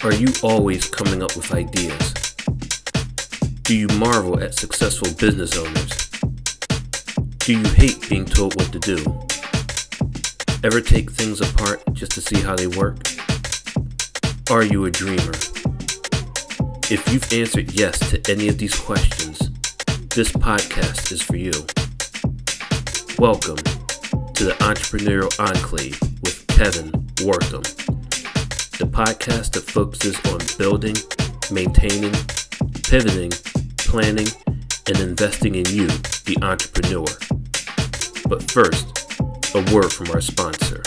Are you always coming up with ideas? Do you marvel at successful business owners? Do you hate being told what to do? Ever take things apart just to see how they work? Are you a dreamer? If you've answered yes to any of these questions, this podcast is for you. Welcome to the Entrepreneurial Enclave with Kevin Wortham, the podcast that focuses on building, maintaining, pivoting, planning, and investing in you, the entrepreneur. But first, a word from our sponsor.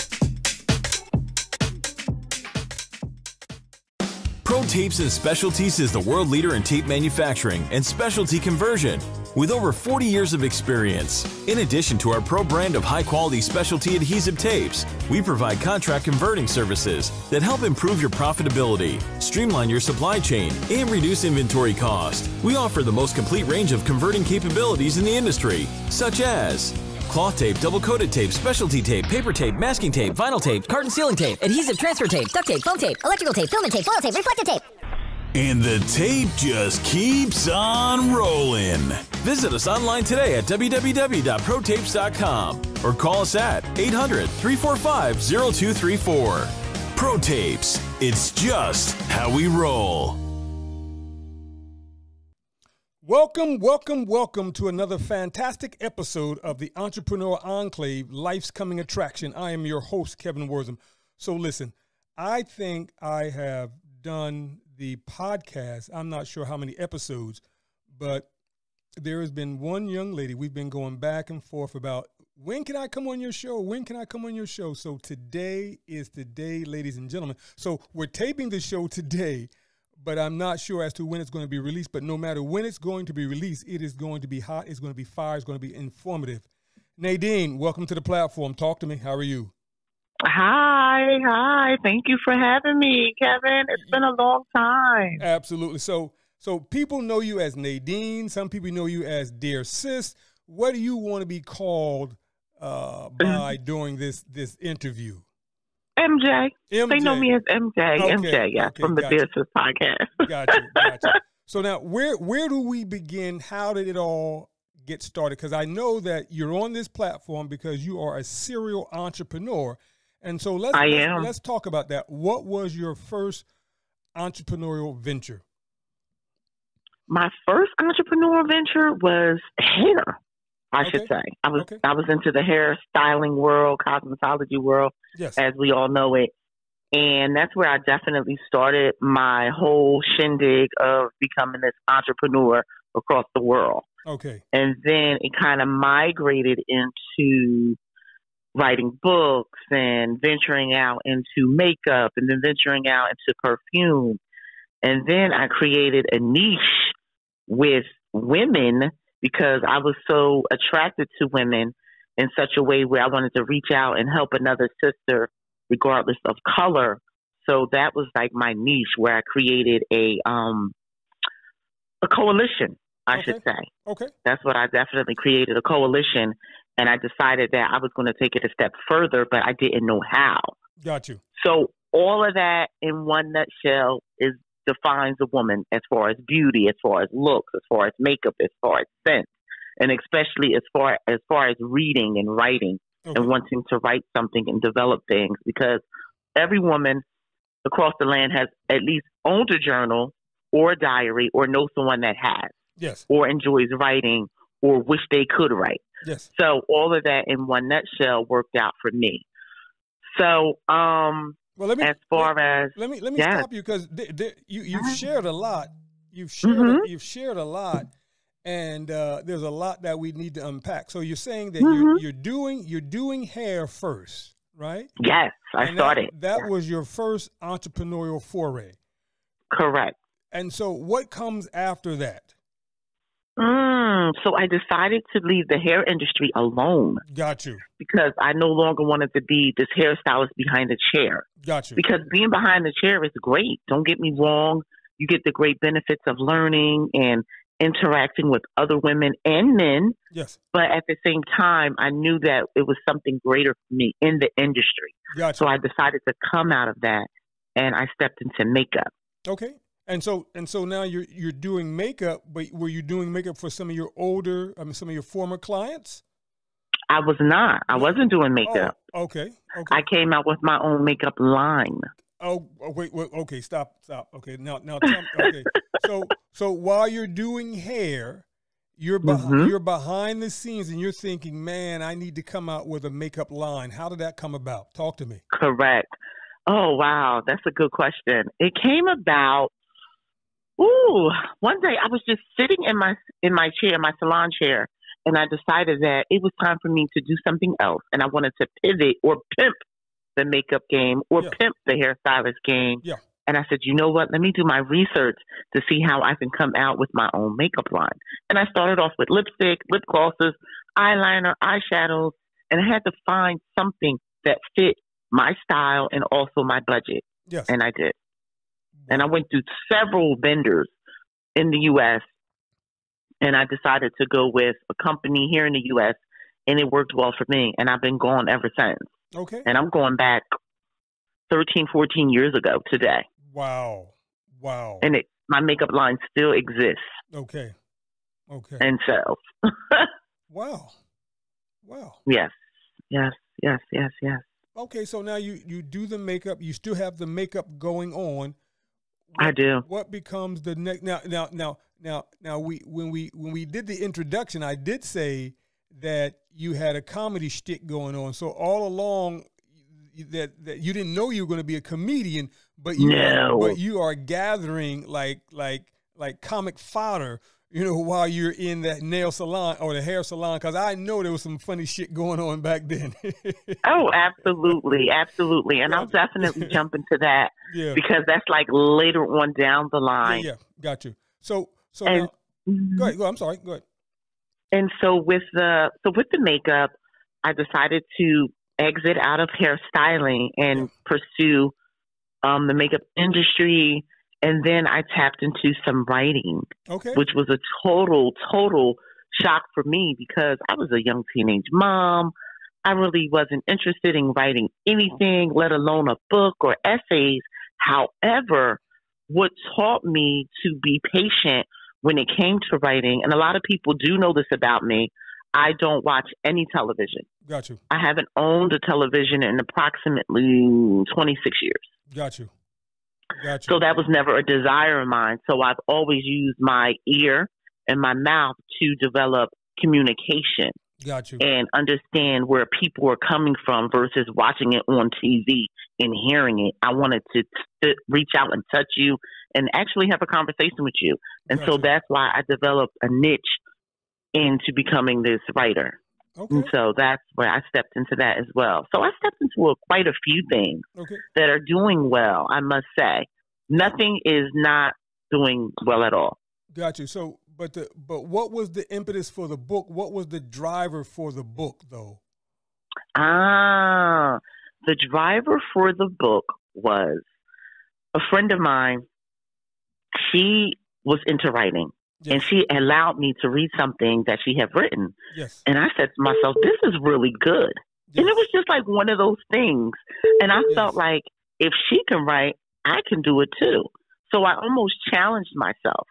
Pro Tapes and Specialties is the world leader in tape manufacturing and specialty conversion with over 40 years of experience. In addition to our pro brand of high-quality specialty adhesive tapes, we provide contract converting services that help improve your profitability, streamline your supply chain, and reduce inventory cost. We offer the most complete range of converting capabilities in the industry, such as cloth tape, double-coated tape, specialty tape, paper tape, masking tape, vinyl tape, carton sealing tape, adhesive transfer tape, duct tape, foam tape, electrical tape, filament tape, foil tape, reflective tape. And the tape just keeps on rolling. Visit us online today at www.protapes.com or call us at 800-345-0234. Pro Tapes, it's just how we roll. Welcome to another fantastic episode of the Entrepreneur Enclave, Life's Coming Attraction. I am your host, Kevin Wortham. So listen, I think I have done the podcast, I'm not sure how many episodes, but there has been one young lady, we've been going back and forth about, when can I come on your show? When can I come on your show? So today is the day, ladies and gentlemen. So we're taping the show today, but I'm not sure as to when it's going to be released. But no matter when it's going to be released, it is going to be hot, it's going to be fire, it's going to be informative. Nadine, welcome to the platform. Talk to me. How are you? Hi. Thank you for having me, Kevin. It's been a long time. Absolutely. So people know you as Nadine. Some people know you as Dearsis. What do you want to be called by during this interview? MJ. They know me as MJ. Okay. MJ, yeah, from the Dearsis podcast. Gotcha. So now, where do we begin? How did it all get started? Because I know that you're on this platform because you are a serial entrepreneur. And so let's talk about that. What was your first entrepreneurial venture? My first entrepreneurial venture was hair, I should say. I was into the hair styling world, cosmetology world, yes, as we all know it. And that's where I definitely started my whole shindig of becoming this entrepreneur across the world. Okay. And then it kind of migrated into writing books and venturing out into makeup and then venturing out into perfume. And then I created a niche with women because I was so attracted to women in such a way where I wanted to reach out and help another sister regardless of color. So that was like my niche where I created a coalition, I should say. Okay. That's what I definitely created, a coalition. And I decided that I was going to take it a step further, but I didn't know how. Got you. So all of that in one nutshell defines a woman as far as beauty, as far as looks, as far as makeup, as far as scent, and especially as far as reading and writing and wanting to write something and develop things, because every woman across the land has at least owned a journal or a diary or knows someone that has. Yes. Or enjoys writing or wish they could write. Yes. So all of that in one nutshell worked out for me. So let me stop you because you've shared a lot. You've shared a lot, and there's a lot that we need to unpack. So you're saying that you're doing hair first, right? Yes, I started. That was your first entrepreneurial foray. Correct. And so what comes after that? So I decided to leave the hair industry alone. Got you. Because I no longer wanted to be this hairstylist behind the chair. Got you. Because being behind the chair is great. Don't get me wrong. You get the great benefits of learning and interacting with other women and men. Yes. But at the same time, I knew that it was something greater for me in the industry. Gotcha. So I decided to come out of that, and I stepped into makeup. Okay. And so now you're doing makeup, but were you doing makeup for some of your some of your former clients? I was not. I wasn't doing makeup. Oh, okay. I came out with my own makeup line. Wait. Okay, stop. Okay, now, tell me. Okay, so while you're doing hair, you're behind the scenes, and you're thinking, man, I need to come out with a makeup line. How did that come about? Talk to me. Correct. Oh wow, that's a good question. It came about. One day I was just sitting in my chair, my salon chair, and I decided that it was time for me to do something else, and I wanted to pivot or pimp the makeup game or pimp the hairstylist game. Yeah. And I said, you know what? Let me do my research to see how I can come out with my own makeup line. And I started off with lipstick, lip glosses, eyeliner, eyeshadows, and I had to find something that fit my style and also my budget. Yes. And I did. And I went through several vendors in the U.S., and I decided to go with a company here in the U.S., and it worked well for me, and I've been going ever since. Okay. And I'm going back 13, 14 years ago today. Wow. And my makeup line still exists. Okay. And so. Wow. Yes. Okay, so now you do the makeup. You still have the makeup going on. I do. What becomes the next? Now, when we did the introduction, I did say that you had a comedy shtick going on. So all along, that you didn't know you were going to be a comedian, but you are gathering like comic fodder, while you're in that nail salon or the hair salon, because I know there was some funny shit going on back then. Oh, absolutely. And I'll definitely jump into that because that's like later on down the line. Yeah, got you. So now, go ahead. I'm sorry. Go ahead. And so with the makeup, I decided to exit out of hairstyling and pursue the makeup industry. And then I tapped into some writing, which was a total shock for me because I was a young teenage mom. I really wasn't interested in writing anything, let alone a book or essays. However, what taught me to be patient when it came to writing, and a lot of people do know this about me, I don't watch any television. Got you. I haven't owned a television in approximately 26 years. Got you. So that was never a desire of mine. So I've always used my ear and my mouth to develop communication. Got you. And understand where people are coming from versus watching it on TV and hearing it. I wanted to reach out and touch you and actually have a conversation with you. And so that's why I developed a niche into becoming this writer. Okay. And so that's where I stepped into that as well. So I stepped into quite a few things that are doing well, I must say. Nothing is not doing well at all. Got you. So, but what was the impetus for the book? What was the driver for the book, though? The driver for the book was a friend of mine. She was into writing. Yes. And she allowed me to read something that she had written. Yes. And I said to myself, this is really good. Yes. And it was just like one of those things. And I felt like if she can write, I can do it too. So I almost challenged myself.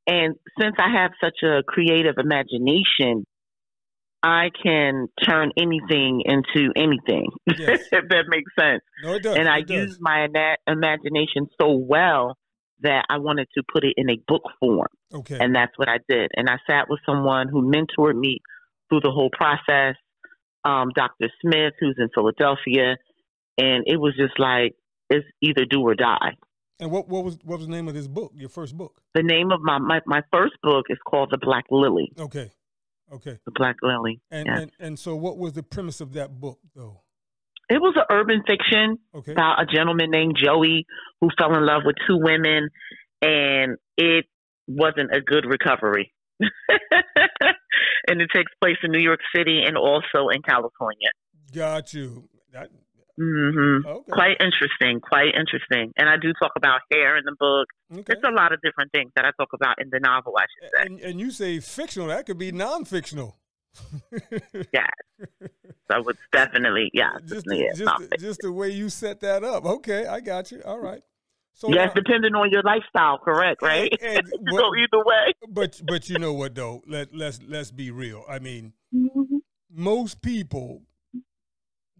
And since I have such a creative imagination, I can turn anything into anything, if that makes sense. No, it does. And I use my imagination so well that I wanted to put it in a book form. Okay. And that's what I did. And I sat with someone who mentored me through the whole process, Dr. Smith, who's in Philadelphia. And it was just like, it's either do or die. And what was the name of this book, your first book? The name of my first book is called The Black Lily. Okay. The Black Lily. And so what was the premise of that book, though? It was an urban fiction about a gentleman named Joey who fell in love with two women, and it wasn't a good recovery. And it takes place in New York City and also in California. Got you. Quite interesting. And I do talk about hair in the book. It's a lot of different things that I talk about in the novel, I should say. And you say fictional. That could be non-fictional. Yeah. So it's definitely, just the way you set that up. Okay, I got you. All right. So yes, depending on your lifestyle, correct, right? Go either way. But you know what though? Let's be real. I mean, Mm-hmm. most people,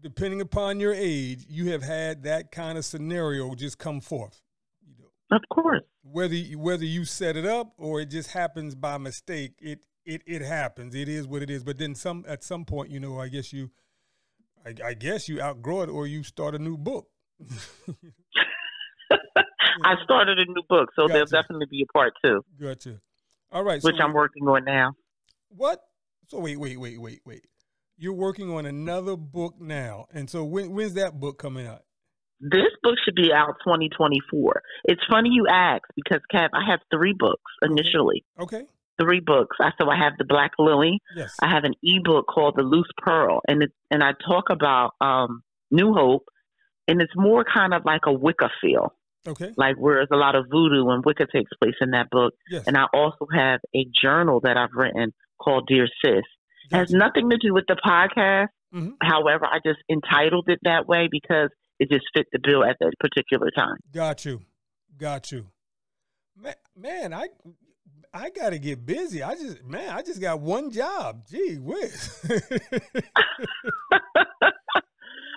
depending upon your age, you have had that kind of scenario just come forth. You know, of course. Whether you set it up or it just happens by mistake, it happens. It is what it is. But then at some point, you know, I guess you outgrow it or you start a new book. I started a new book, so there'll definitely be a part 2. Gotcha. All right. Which I'm working on now. What? So wait. You're working on another book now. And so when's that book coming out? This book should be out 2024. It's funny you ask because, Kev, I have 3 books initially. Okay. 3 books. So I have The Black Lily. Yes. I have an ebook called The Loose Pearl. And I talk about New Hope. And it's more kind of like a Wicca feel. Okay. Like whereas a lot of voodoo and Wicca takes place in that book. Yes. And I also have a journal that I've written called Dearsis. It has nothing to do with the podcast. Mm-hmm. However, I just entitled it that way because it just fit the bill at that particular time. Got you. Man, I got to get busy. I just got one job. Gee whiz.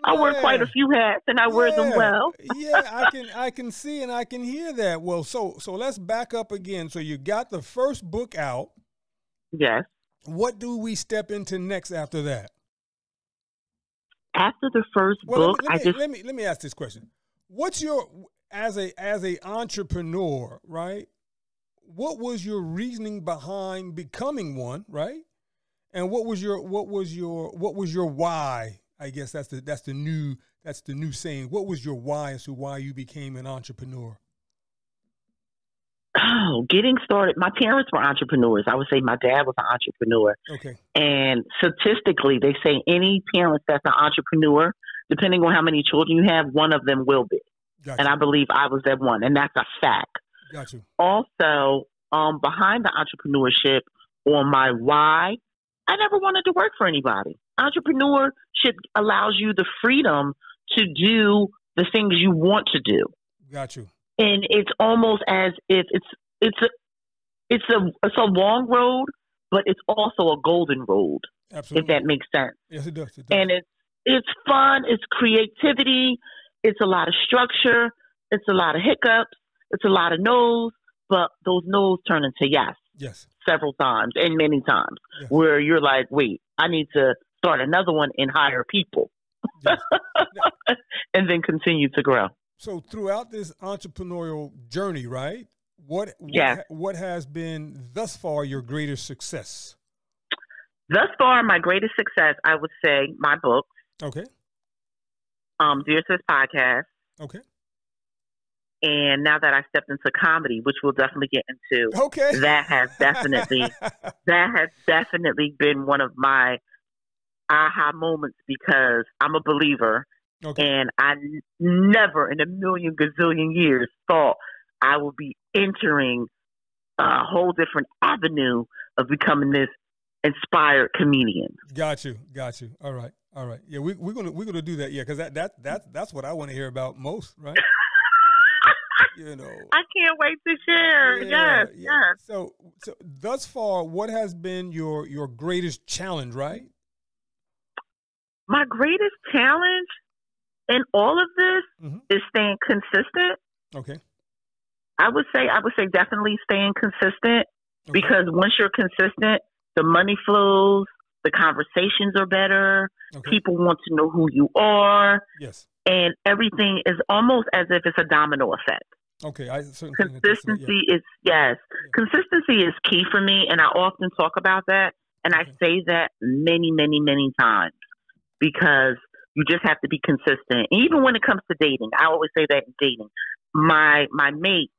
I wear quite a few hats, and I wear them well. Yeah, I can see and I can hear that. Well, so let's back up again. So you got the first book out. Yes. What do we step into next after that? After the first book, let me ask this question. What's your as a entrepreneur, right? What was your reasoning behind becoming one, right? And what was your why? I guess that's the new saying. What was your why as to why you became an entrepreneur? Oh, getting started. My parents were entrepreneurs. I would say my dad was an entrepreneur. Okay. And statistically, they say any parent that's an entrepreneur, depending on how many children you have, one of them will be. Gotcha. And I believe I was that one, and that's a fact. Got you. Also, behind the entrepreneurship, on my why, I never wanted to work for anybody. Entrepreneurship allows you the freedom to do the things you want to do. Got you. And it's almost as if it's a long road, but it's also a golden road. Absolutely. If that makes sense. Yes, it does. And it's fun. It's creativity. It's a lot of structure. It's a lot of hiccups. It's a lot of no's, but those no's turn into yes. Yes. Several times and many times, yes. Where you're like, wait, I need to start another one and hire people. Yes. And then continue to grow. So throughout this entrepreneurial journey, right? What has been thus far your greatest success? Thus far, my greatest success, I would say, my book. Okay. Dearsis podcast. Okay. And now that I stepped into comedy, which we'll definitely get into, okay, that has definitely been one of my aha moments because I'm a believer. Okay. And I never in a million gazillion years thought I would be entering a whole different avenue of becoming this inspired comedian. Got you. All right. Yeah, we're gonna do that. Yeah, because that's what I want to hear about most, right? You know, I can't wait to share. Yeah. Yes. So thus far, what has been your greatest challenge, right? My greatest challenge in all of this is staying consistent. Okay. I would say definitely staying consistent because once you're consistent, the money flows, the conversations are better, people want to know who you are. Yes. And everything is almost as if it's a domino effect. Okay. Consistency is Consistency is key for me, and I often talk about that, and I say that many, many, many times because you just have to be consistent. And even when it comes to dating, I always say that in dating, my mate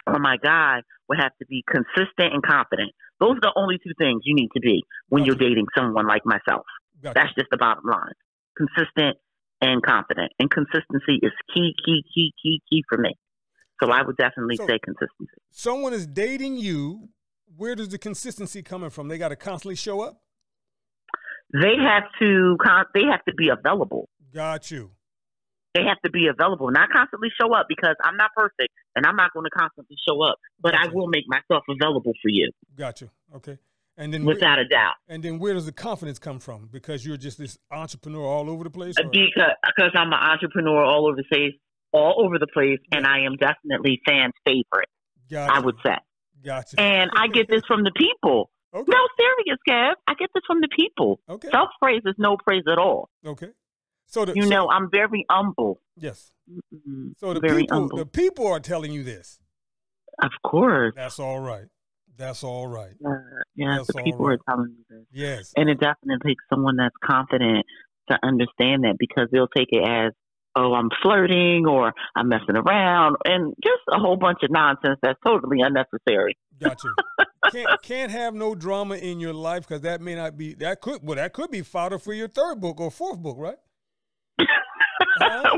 or my guy would have to be consistent and confident. Those are the only two things you need to be when you're dating someone like myself. That's just the bottom line. Consistent and confident. And consistency is key for me. So I would definitely say consistency. Someone is dating you. Where does the consistency coming from? They got to constantly show up? They have to be available. Got you. They have to be available, not constantly show up because I'm not perfect and I'm not going to constantly show up, but I will make myself available for you. Gotcha. Okay. And then without a doubt. And then where does the confidence come from? Because you're just this entrepreneur all over the place? Because I'm an entrepreneur all over the place, and I am definitely fans' favorite, I would say. Gotcha. And I get this from the people. Okay. No, serious, Kev. I get this from the people. Okay. Self-praise is no praise at all. Okay. So I'm very humble. Yes. Mm-hmm. So the people are telling you this. Of course. That's all right. That's all right. Yes, the people are telling you this. Yes. And it definitely takes someone that's confident to understand that, because they'll take it as, oh, I'm flirting or I'm messing around, and just a whole bunch of nonsense that's totally unnecessary. Gotcha. Can't have no drama in your life, because that may not be, that could be fodder for your third book or fourth book, right?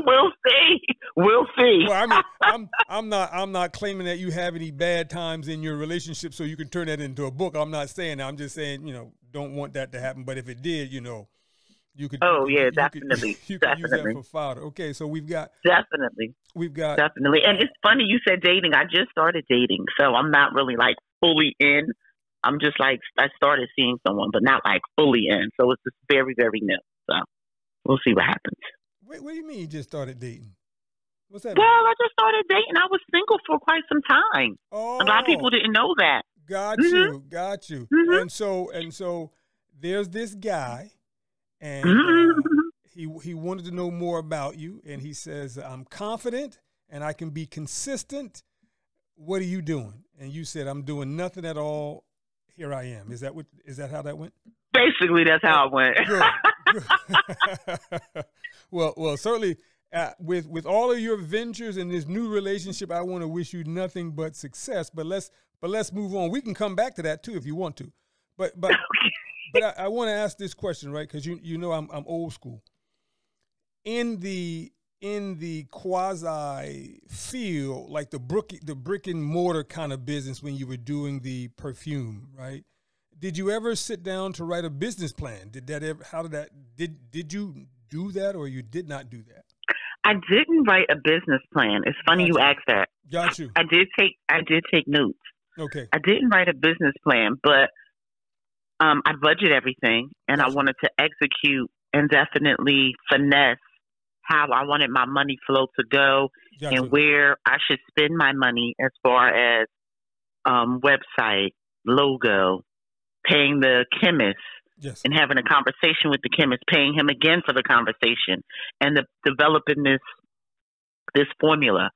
We'll see. Well, I mean, I'm not claiming that you have any bad times in your relationship so you can turn that into a book. I'm not saying that. I'm just saying, don't want that to happen. But if it did, you could. Oh, yeah, definitely. You could use that for fodder. Okay, so we've got. Definitely. Definitely. And it's funny you said dating. I just started dating, so I'm not really like fully in. I'm just like, I started seeing someone, but not like fully in. So it's just very, very new. So we'll see what happens. Wait, what do you mean you just started dating? What's that? Well, I just started dating. I was single for quite some time. Oh, a lot of people didn't know that. Got you. Mm-hmm. And so there's this guy, and he wanted to know more about you, and he says, I'm confident and I can be consistent. What are you doing? And you said, I'm doing nothing at all. Here I am. Is that how that went? Basically, that's how it went. Good. Well, certainly with all of your ventures and this new relationship, I want to wish you nothing but success. But let's move on. We can come back to that too if you want to. But I want to ask this question, right? Because I'm old school. In the quasi field, like the brick and mortar kind of business, when you were doing the perfume, right? Did you ever sit down to write a business plan? Did you do that, or you did not do that? I didn't write a business plan. It's funny you asked that. Got you. I did take notes. Okay. I didn't write a business plan, but I budget everything, and I wanted to execute and definitely finesse how I wanted my money flow to go and where I should spend my money as far as website, logo, paying the chemist, and having a conversation with the chemist, paying him again for the conversation, and developing this formula.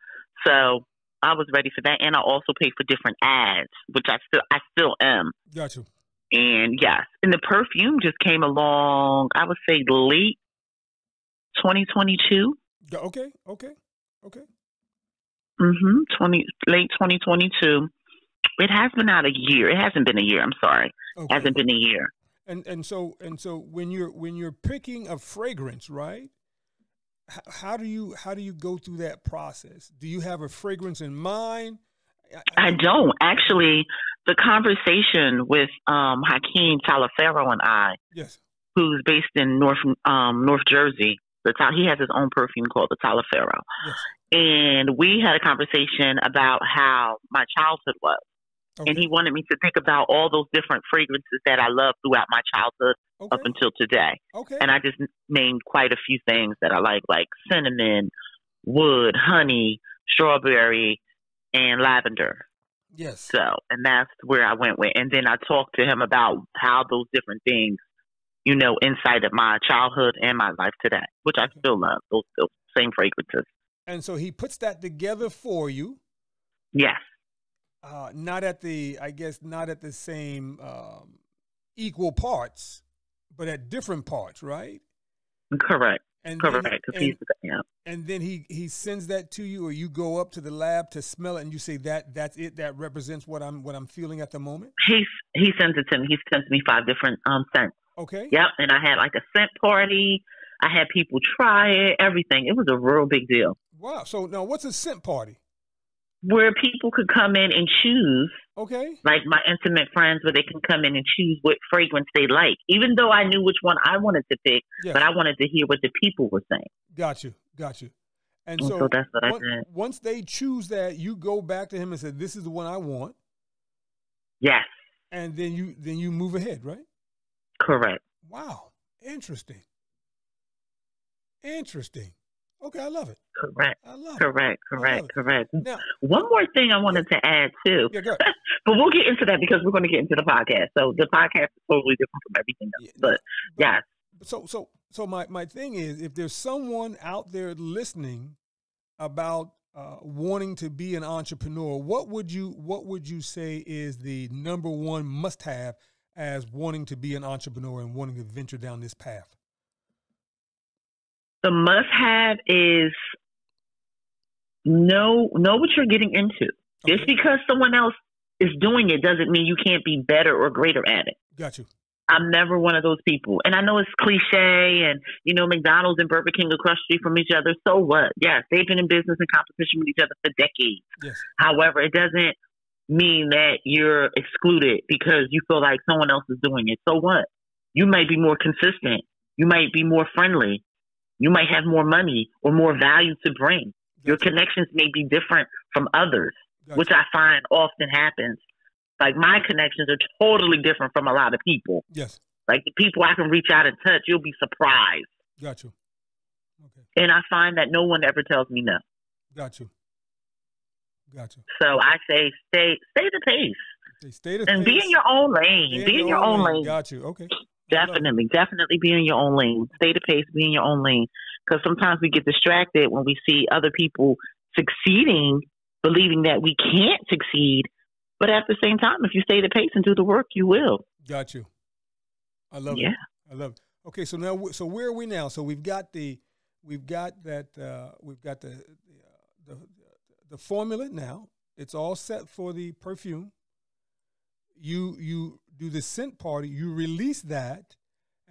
So I was ready for that, and I also paid for different ads, which I still am. Got you. And yes, and the perfume just came along, I would say late 2022. Okay. Late 2022. It has been out a year. It hasn't been a year. I'm sorry. Okay. It hasn't been a year. And so when you're picking a fragrance, right? How do you go through that process? Do you have a fragrance in mind? I don't actually. The conversation with Hakeem Talafero and I, who's based in North Jersey. He has his own perfume called the Talafero. Yes. And we had a conversation about how my childhood was. Okay. And he wanted me to think about all those different fragrances that I loved throughout my childhood up until today. Okay. And I just named quite a few things that I like cinnamon, wood, honey, strawberry, and lavender. Yes. So, and that's where I went with. And then I talked to him about how those different things, inside of my childhood and my life today, which I still love, those same fragrances. And so he puts that together for you. Yes. Not at the same equal parts, but at different parts, right? Correct. And correct. And then he sends that to you, or you go up to the lab to smell it, and you say that's it. That represents what I'm feeling at the moment. He sends it to me. He sends me 5 different scents. Okay. Yep. And I had like a scent party. I had people try it. Everything. It was a real big deal. Wow. So now, what's a scent party? Where people could come in and choose. Okay. Like my intimate friends, where they can come in and choose what fragrance they like. Even though I knew which one I wanted to pick, but I wanted to hear what the people were saying. Got you. And so that's what I did. Once they choose that, you go back to him and say, "This is the one I want." Yes. And then you move ahead, right? Correct. Wow, interesting. Okay, I love it. Correct. I love correct. it. Correct. Now, one more thing I wanted to add too. Yeah, go. But we'll get into that because we're going to get into the podcast. So the podcast is totally different from everything else. But yeah. So my thing is, if there's someone out there listening about wanting to be an entrepreneur, what would you say is the number one must-have as wanting to be an entrepreneur and wanting to venture down this path? The must-have is know what you're getting into. Okay. Just because someone else is doing it doesn't mean you can't be better or greater at it. Got you. I'm never one of those people. And I know it's cliche and, McDonald's and Burger King across the street from each other. So what? Yes, they've been in business and competition with each other for decades. Yes. However, it doesn't mean that you're excluded because you feel like someone else is doing it. So what? You might be more consistent. You might be more friendly. You might have more money or more value to bring. Your connections may be different from others, which I find often happens. Like my connections are totally different from a lot of people. Yes. Like the people I can reach out and touch, you'll be surprised. Got you. Okay. And I find that no one ever tells me no. Got you. So I say stay the pace. Stay the and pace. Be in your own lane. Be in your own lane. Got you. Okay. Definitely be in your own lane. Stay the pace, be in your own lane. Because sometimes we get distracted when we see other people succeeding, believing that we can't succeed. But at the same time, if you stay the pace and do the work, you will. Got you. I love it. I love it. Okay, so now, where are we now? So we've got the formula now. It's all set for the perfume. You do the scent party. You release that,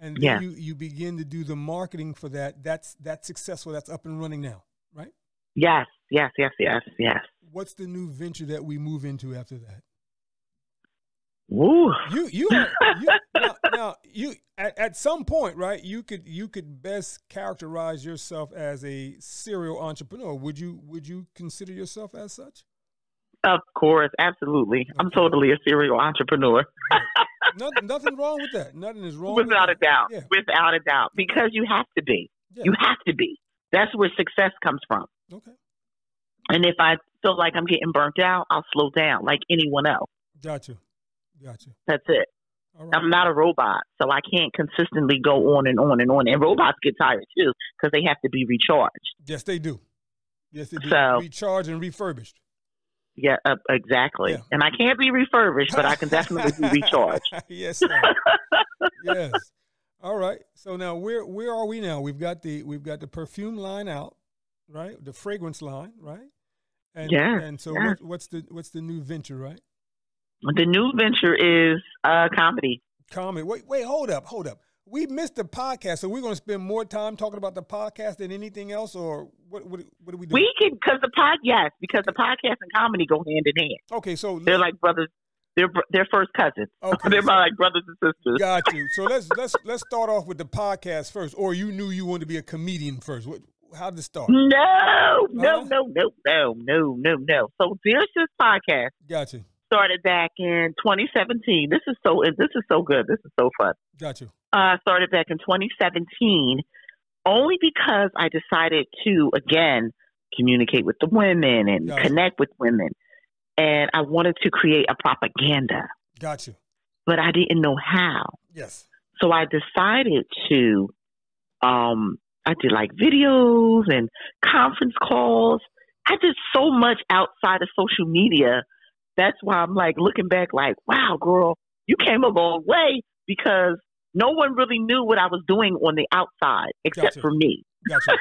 and then you begin to do the marketing for that. That's successful. That's up and running now, right? Yes. What's the new venture that we move into after that? Ooh. You at some point, right? You could best characterize yourself as a serial entrepreneur. Would you consider yourself as such? Of course, absolutely. Okay. I'm totally a serial entrepreneur. Nothing wrong with that. Nothing is wrong. Without a doubt. Yeah. Without a doubt. Because you have to be. Yeah. You have to be. That's where success comes from. Okay. And if I feel like I'm getting burnt out, I'll slow down like anyone else. Got you. That's it. All right. I'm not a robot, so I can't consistently go on and on and on. And robots get tired too because they have to be recharged. Yes, they do. So, recharged and refurbished. Yeah, exactly. Yeah. And I can't be refurbished, but I can definitely be recharged. Yes, sir. Yes. All right. So now where are we now? We've got the perfume line out, right? The fragrance line, right? And, And so what's the new venture, right? The new venture is comedy. Comedy. Wait, hold up. We missed the podcast, so we're going to spend more time talking about the podcast than anything else, or what do we do? We can, because the podcast and comedy go hand in hand. Okay, so they're like brothers. They're first cousins. Okay, they're like brothers and sisters. Got you. So let's start off with the podcast first, or you knew you wanted to be a comedian first. How did it start? No. So Dearsis podcast. Got you. Started back in 2017. This is so good. This is so fun. Got you. Started back in 2017 only because I decided to, again, communicate with the women and connect with women. And I wanted to create a propaganda. Got you. But I didn't know how. Yes. So I decided to, I did like videos and conference calls. I did so much outside of social media. That's why I'm like looking back like, wow, girl, you came a long way because no one really knew what I was doing on the outside except for me. Gotcha.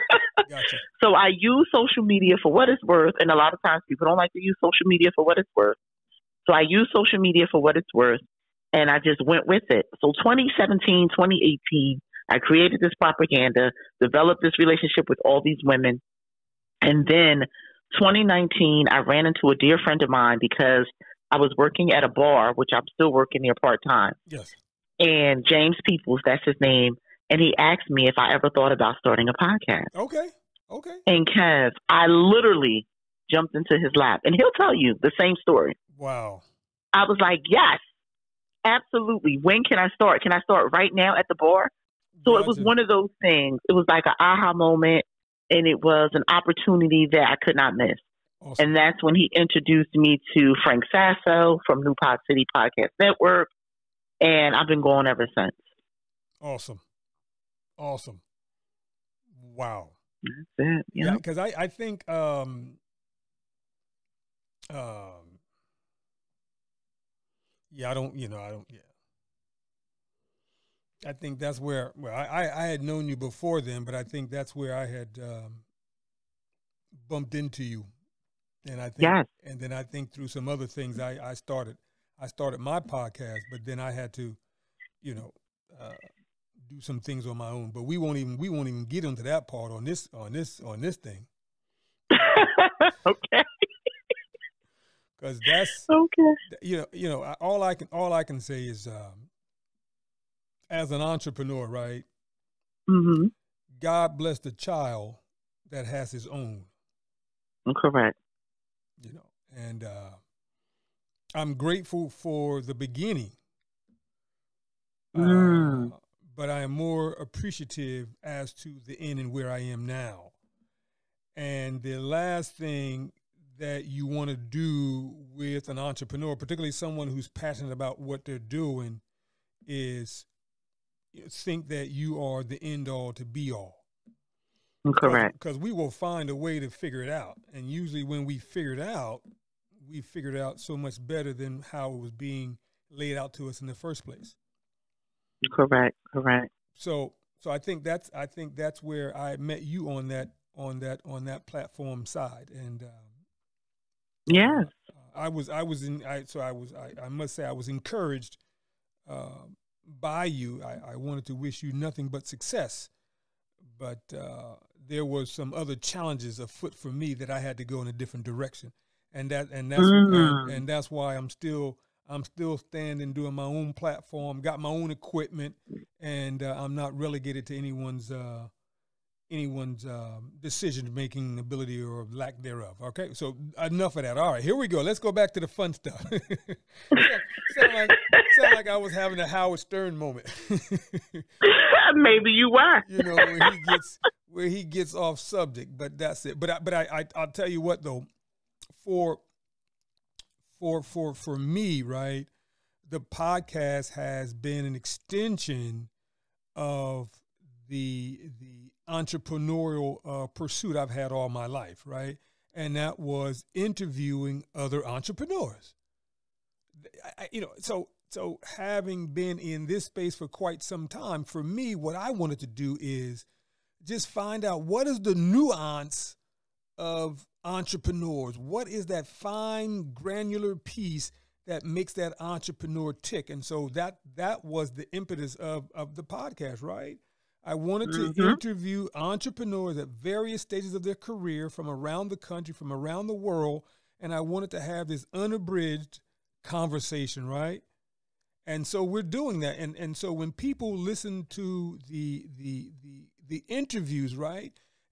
So I use social media for what it's worth. And a lot of times people don't like to use social media for what it's worth. So I use social media for what it's worth. And I just went with it. So 2017, 2018, I created this propaganda, developed this relationship with all these women. And then 2019, I ran into a dear friend of mine because I was working at a bar, which I'm still working there part-time. Yes. And James Peoples, that's his name. And he asked me if I ever thought about starting a podcast. Okay. Okay. And Kev, I literally jumped into his lap, and he'll tell you the same story. Wow. I was like, yes, absolutely. When can I start? Can I start right now at the bar? So it was Gotcha. one of those things. It was like an aha moment, and it was an opportunity that I could not miss. Awesome. And that's when he introduced me to Frank Sasso from New Pod City Podcast Network, and I've been going ever since. Awesome. Awesome. Wow. That's it. Yeah, because I think yeah, I don't, yeah. I think that's where, well, I had known you before then, but I think that's where I had bumped into you. And I think, Yes. and then I think through some other things, I started my podcast, but then I had to, do some things on my own. But we won't even get into that part on this thing. Okay. Because that's Okay. all I can say is as an entrepreneur, right? Mm-hmm. God bless the child that has his own. Correct. And I'm grateful for the beginning, but I am more appreciative as to the end and where I am now. And the last thing that you want to do with an entrepreneur, particularly someone who's passionate about what they're doing, is think that you are the end all to be all. Correct. Because we will find a way to figure it out. And usually when we figure it out so much better than how it was being laid out to us in the first place. Correct. So I think that's where I met you on that platform side. And yes. I must say I was encouraged by you. I wanted to wish you nothing but success, but there was some other challenges afoot for me that I had to go in a different direction, and that's why I'm still standing, doing my own platform, got my own equipment, and I'm not relegated to anyone's decision-making ability or lack thereof. Okay, so enough of that. All right, here we go. Let's go back to the fun stuff. sound like I was having a Howard Stern moment. Maybe you were. Where he gets off subject, but that's it. But I'll tell you what though, for me, right, the podcast has been an extension of the entrepreneurial pursuit I've had all my life, right? And that was interviewing other entrepreneurs. So having been in this space for quite some time, for me, what I wanted to do is just find out what is the nuance of entrepreneurs. What is that fine, granular piece that makes that entrepreneur tick? And so that was the impetus of the podcast, right? I wanted to interview entrepreneurs at various stages of their career from around the country, from around the world, and I wanted to have this unabridged conversation, right? And so we're doing that. And so when people listen to the interviews, right,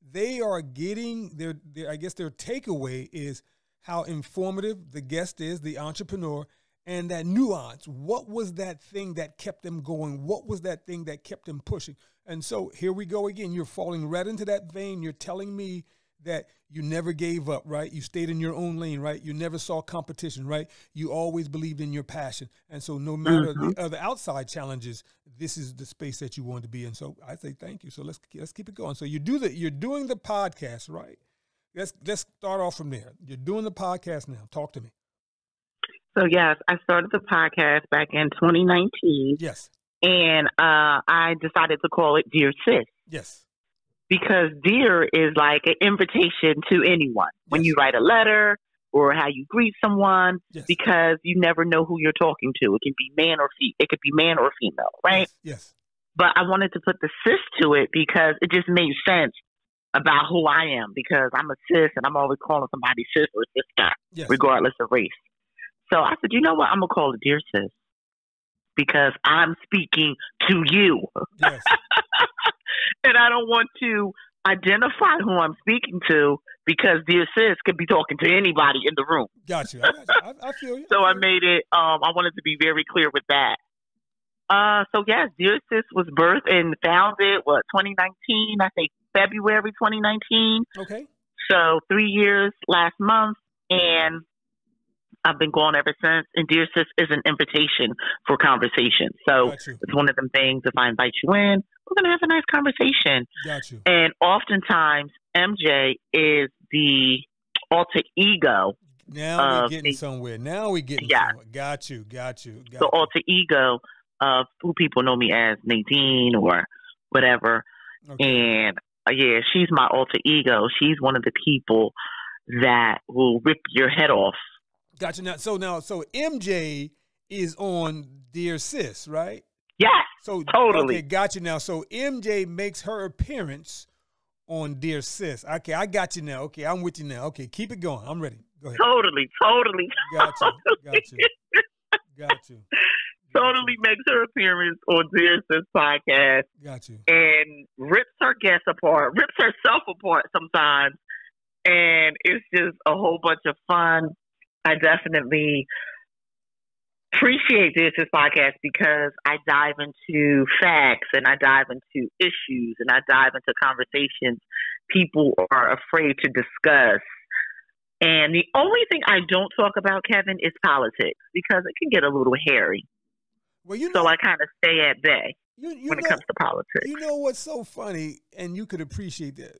they are getting their takeaway is how informative the guest is, the entrepreneur, and that nuance. What was that thing that kept them going? What was that thing that kept them pushing? And so here we go again. You're falling right into that vein. You're telling me that you never gave up, right? You stayed in your own lane, right? You never saw competition, right? You always believed in your passion. And so no matter the other outside challenges, this is the space that you want to be in. So I say thank you. So let's keep it going. So you're doing the podcast, right? Let's start off from there. You're doing the podcast now. Talk to me. So yes, I started the podcast back in 2019. Yes. And I decided to call it Dearsis. Yes. Because dear is like an invitation to anyone. When you write a letter or how you greet someone, because you never know who you're talking to. It can be man or female, right? Yes. But I wanted to put the sis to it because it just made sense about who I am, because I'm a sis and I'm always calling somebody sis or sister, regardless of race. So I said, you know what? I'm going to call it Dear Sis because I'm speaking to you. Yes. And I don't want to identify who I'm speaking to because Dearsis could be talking to anybody in the room. Got you. I feel you. So I made it. I wanted to be very clear with that. So yes, Dearsis was birthed and founded 2019? I think February 2019. Okay. So 3 years last month, and I've been going ever since. And Dearsis is an invitation for conversation. So it's one of them things. If I invite you in, we're gonna have a nice conversation. Got you. And oftentimes, MJ is the alter ego. Now we're getting somewhere. Somewhere. Got you. The alter ego of who people know me as, Nadine or whatever. Okay. And yeah, she's my alter ego. She's one of the people that will rip your head off. Gotcha. So MJ is on Dearsis, right? Yes. So totally. Okay, gotcha now. So MJ makes her appearance on Dearsis. Okay, I got you now. Okay, I'm with you now. Okay, keep it going. I'm ready. Go ahead. Totally. Got you. Totally makes her appearance on Dearsis podcast. Got you. And rips her guests apart, rips herself apart sometimes. And it's just a whole bunch of fun. I definitely appreciate this podcast because I dive into facts and I dive into issues and I dive into conversations people are afraid to discuss. And the only thing I don't talk about, Kevin, is politics because it can get a little hairy. Well, you know, so I kind of stay at bay when it comes to politics. You know what's so funny, and you could appreciate that.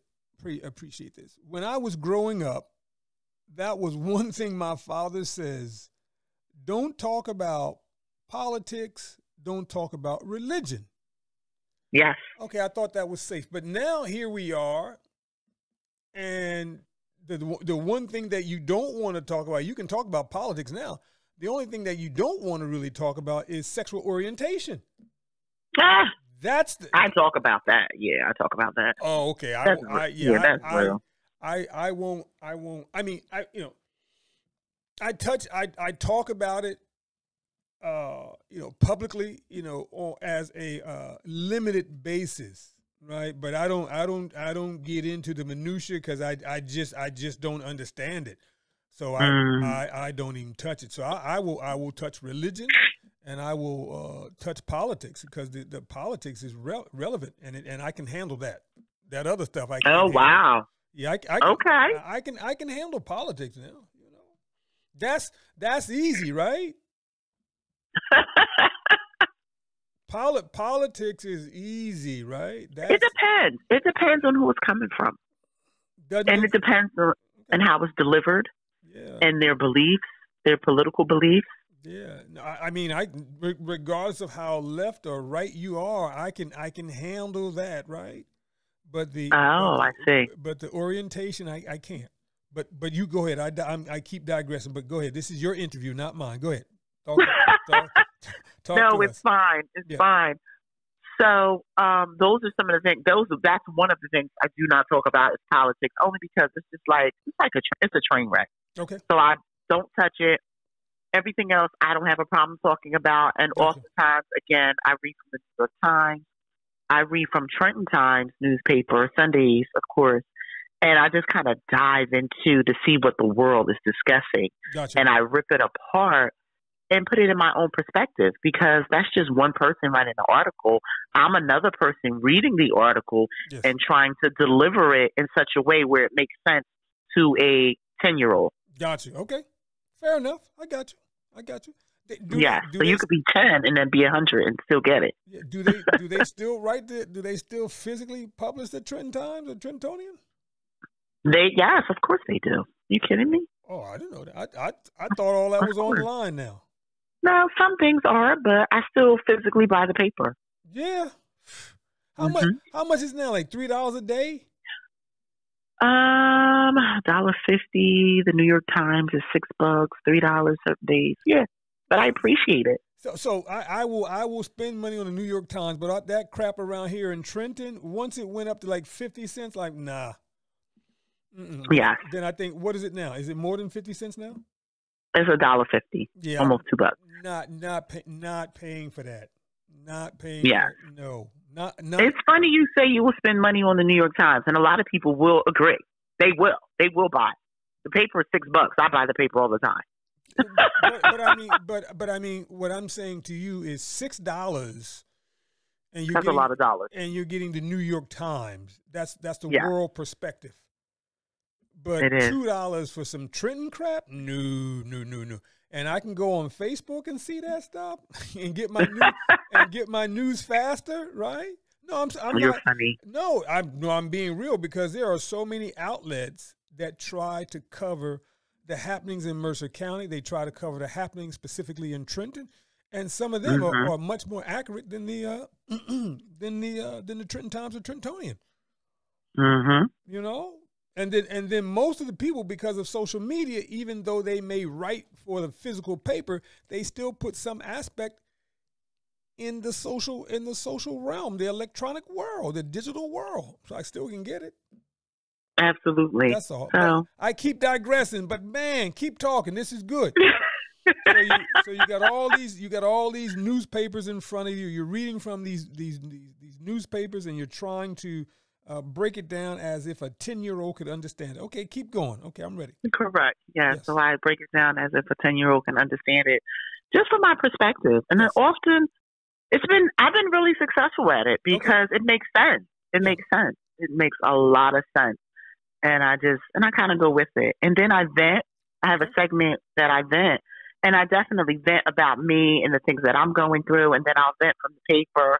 Appreciate this. When I was growing up, that was one thing my father says: don't talk about politics. Don't talk about religion. Yes. Okay, I thought that was safe, but now here we are, and the one thing that you don't want to talk about, you can talk about politics now. The only thing that you don't want to really talk about is sexual orientation. Ah, I talk about that. Yeah, I talk about that. Oh, okay. That's real. I won't. I mean, I talk about it, publicly, as a limited basis, right? But I don't get into the minutia because I just don't understand it. So I don't even touch it. So I will touch religion, and I will touch politics because the politics is relevant, and I can handle that. That other stuff I can. Oh, wow. Yeah, I can handle politics now. That's easy, right? Politics is easy, right? It depends. It depends on who it's coming from, it depends on how it's delivered. Yeah. And their beliefs, their political beliefs. Yeah, I mean, regardless of how left or right you are, I can handle that, right? But I see. But the orientation, I can't. But you go ahead. I keep digressing, but go ahead. This is your interview, not mine. Go ahead. Talk no, it's fine. It's fine. So those are some of the things. That's one of the things I do not talk about is politics, only because it's a train wreck. Okay. So I don't touch it. Everything else, I don't have a problem talking about. And oftentimes, again, I read from the New York Times. I read from Trenton Times newspaper, Sundays, of course. And I just kind of dive into to see what the world is discussing. Gotcha. And I rip it apart and put it in my own perspective because that's just one person writing the article. I'm another person reading the article and trying to deliver it in such a way where it makes sense to a 10-year-old. Got you. Okay. Fair enough. I got you. So you could be 10 and then be 100 and still get it. Yeah, do they still do they still physically publish the Trenton Times or Trentonian? Yes, of course they do. You kidding me? Oh, I didn't know that. I thought all that was online now. No, some things are, but I still physically buy the paper. Yeah. How much is it now? Like $3 a day? $1.50. The New York Times is $6, $3 certain days. Yeah, but I appreciate it. So I will spend money on the New York Times, but that crap around here in Trenton, once it went up to like 50 cents, like nah. Yeah. Then I think, what is it now? Is it more than 50 cents now? It's $1.50. Yeah, almost $2. Not paying for that. Not paying. Yeah. No. Not. It's funny you say you will spend money on the New York Times, and a lot of people will agree. They will. They will buy it. The paper is $6. I buy the paper all the time. but I mean, what I'm saying to you is $6, and That's a lot of dollars. and you're getting the New York Times. That's the Yeah. world perspective. But It is. $2 for some Trenton crap? No. And I can go on Facebook and see that stuff and get my news faster, right? No, You're not funny. No, I'm being real, because there are so many outlets that try to cover the happenings in Mercer County. They try to cover the happenings specifically in Trenton, and some of them are much more accurate than the than the Trenton Times or Trentonian. Mm-hmm. You know, and then most of the people, because of social media, even though they may write for the physical paper, they still put some aspect in the social realm, the electronic world, the digital world. So I still can get it. Absolutely. That's all. So, I keep digressing, but man, keep talking. This is good. so you got all these newspapers in front of you. You're reading from these newspapers, and you're trying to break it down as if a 10-year-old could understand it. Okay, keep going. Okay, I'm ready. correct. Yeah. Yes. So I break it down as if a 10-year-old can understand it, just from my perspective. And then often, I've been really successful at it because it makes sense. It makes sense. It makes a lot of sense. And I kind of go with it. And then I vent. I have a segment that I vent. And I definitely vent about me and the things that I'm going through. And then I'll vent from the paper.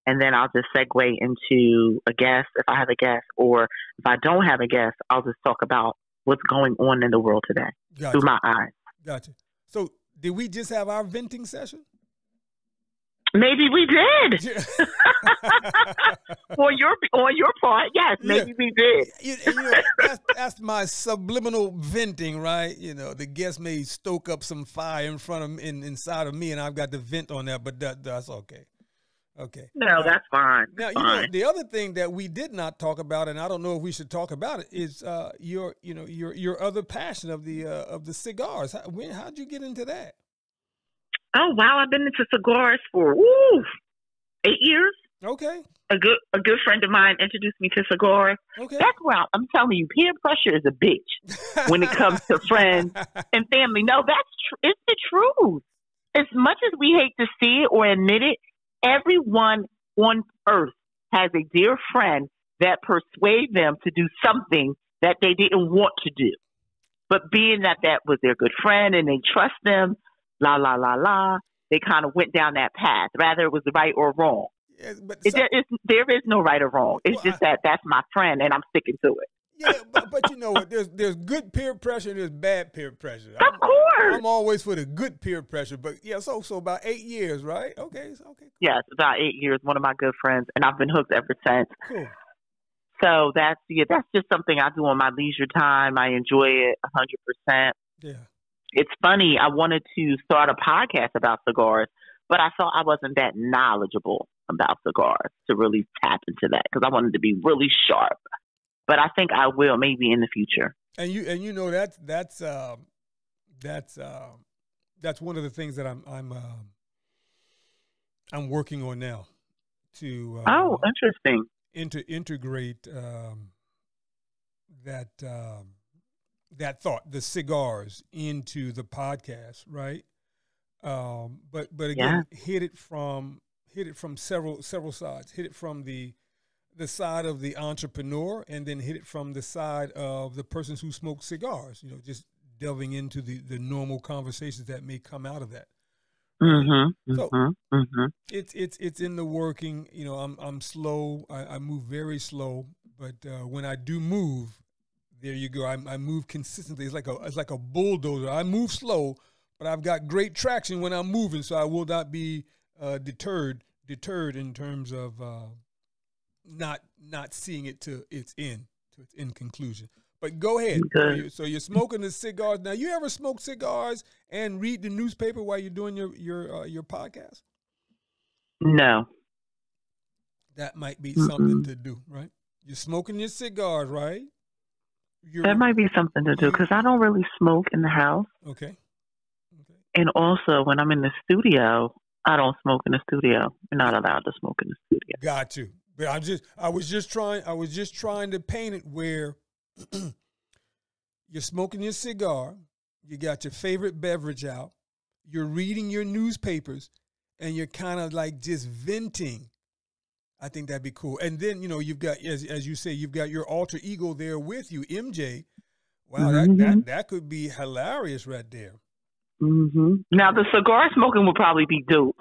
And then I'll just segue into a guest if I have a guest. Or if I don't have a guest, I'll just talk about what's going on in the world today through my eyes. Gotcha. So did we just have our venting session? Maybe we did. on your part, yes. Maybe we did. You know, that's my subliminal venting, right? You know, the guest may stoke up some fire inside of me, and I've got to vent on that. But that's okay. Okay. No, that's fine. Now, you know, the other thing that we did not talk about, and I don't know if we should talk about it, is your other passion of the cigars. How'd you get into that? Oh wow, I've been into cigars for 8 years. Okay. A good friend of mine introduced me to cigars. Okay. That's why I'm telling you, peer pressure is a bitch when it comes to friends and family. No, it's the truth. As much as we hate to see it or admit it, everyone on earth has a dear friend that persuade them to do something that they didn't want to do. But being that was their good friend and they trust them, they kind of went down that path, whether it was right or wrong. Yes, but there is no right or wrong. It's just that's my friend, and I'm sticking to it. Yeah, but you know what? There's good peer pressure and there's bad peer pressure. Of course. I'm always for the good peer pressure. But yeah, so about 8 years, right? Okay. Cool. Yes, about 8 years. One of my good friends, and I've been hooked ever since. Cool. So that's just something I do on my leisure time. I enjoy it 100%. Yeah. It's funny. I wanted to start a podcast about cigars, but I thought I wasn't that knowledgeable about cigars to really tap into that because I wanted to be really sharp. But I think I will maybe in the future. And you know that's one of the things that I'm working on now to interesting. Integrate that thought, the cigars, into the podcast, right? But again, hit it from several sides. Hit it from the side of the entrepreneur, and then hit it from the side of the persons who smoke cigars. You know, just delving into the normal conversations that may come out of that. It's in the working. You know, I'm slow. I move very slow, but when I do move, there you go. I move consistently. It's like a bulldozer. I move slow, but I've got great traction when I'm moving, so I will not be deterred in terms of not seeing it to its end conclusion. But go ahead. So you're smoking the cigars. Now, you ever smoke cigars and read the newspaper while you're doing your podcast? No. That might be something to do, right? You're smoking your cigars, right? That might be something to do because I don't really smoke in the house. Okay. And also, when I'm in the studio, I don't smoke in the studio. You're not allowed to smoke in the media. Got you. But I was just trying to paint it where you're smoking your cigar, you got your favorite beverage out, you're reading your newspapers, and you're kind of like just venting. I think that'd be cool. And then, you've got, as you say, you've got your alter ego there with you, MJ. Wow, that could be hilarious right there. Mm-hmm. Now, the cigar smoking would probably be dope.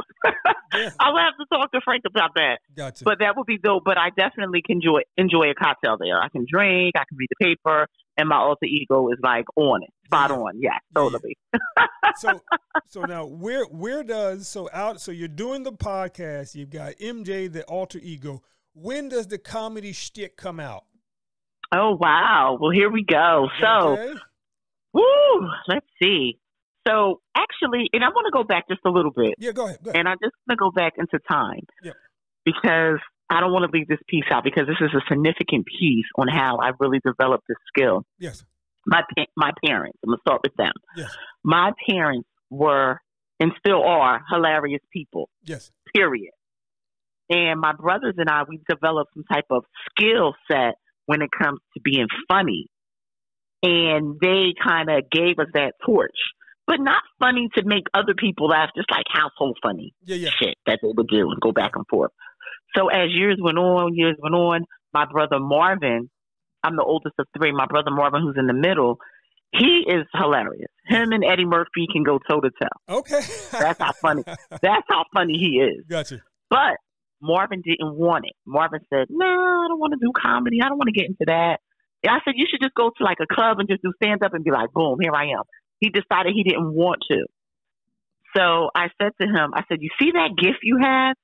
Yeah. I'll have to talk to Frank about that. Gotcha. But that would be dope. But I definitely can enjoy a cocktail there. I can drink, I can read the paper, and my alter ego is like on it, spot on. Yeah, totally. So now where does so you're doing the podcast, you've got MJ, the alter ego. When does the comedy shtick come out? Oh wow. Well, here we go. So let's see. So actually, and I want to go back just a little bit. Yeah, go ahead. And I just want to go back into time. Yep. Because I don't want to leave this piece out because this is a significant piece on how I really developed this skill. Yes. My parents, I'm going to start with them. Yes. My parents were and still are hilarious people. Yes. Period. And my brothers and I, we developed some type of skill set when it comes to being funny. And they kind of gave us that torch. But not funny to make other people laugh, just like household funny shit that they would do and go back and forth. So as years went on, my brother Marvin, I'm the oldest of three, my brother Marvin, who's in the middle, he is hilarious. Him and Eddie Murphy can go toe to toe. Okay. That's how funny he is. Gotcha. But Marvin didn't want it. Marvin said, no, I don't want to do comedy. I don't want to get into that. And I said, you should just go to like a club and just do stand up and be like, boom, here I am. He decided he didn't want to. So I said to him, I said, you see that gift you have?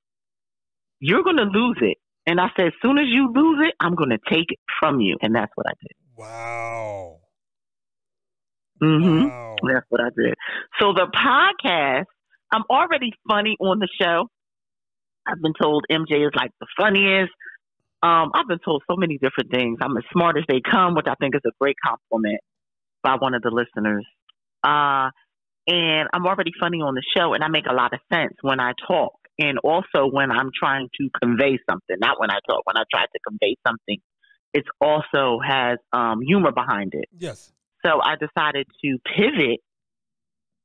You're going to lose it. And I said, as soon as you lose it, I'm going to take it from you. And that's what I did. Wow. Mm-hmm. Wow. That's what I did. So the podcast, I'm already funny on the show. I've been told MJ is like the funniest. I've been told so many different things. I'm as smart as they come, which I think is a great compliment by one of the listeners. And I'm already funny on the show, and I make a lot of sense when I talk. And also when I'm trying to convey something, not when I talk, when I try to convey something, it also has humor behind it. Yes. So I decided to pivot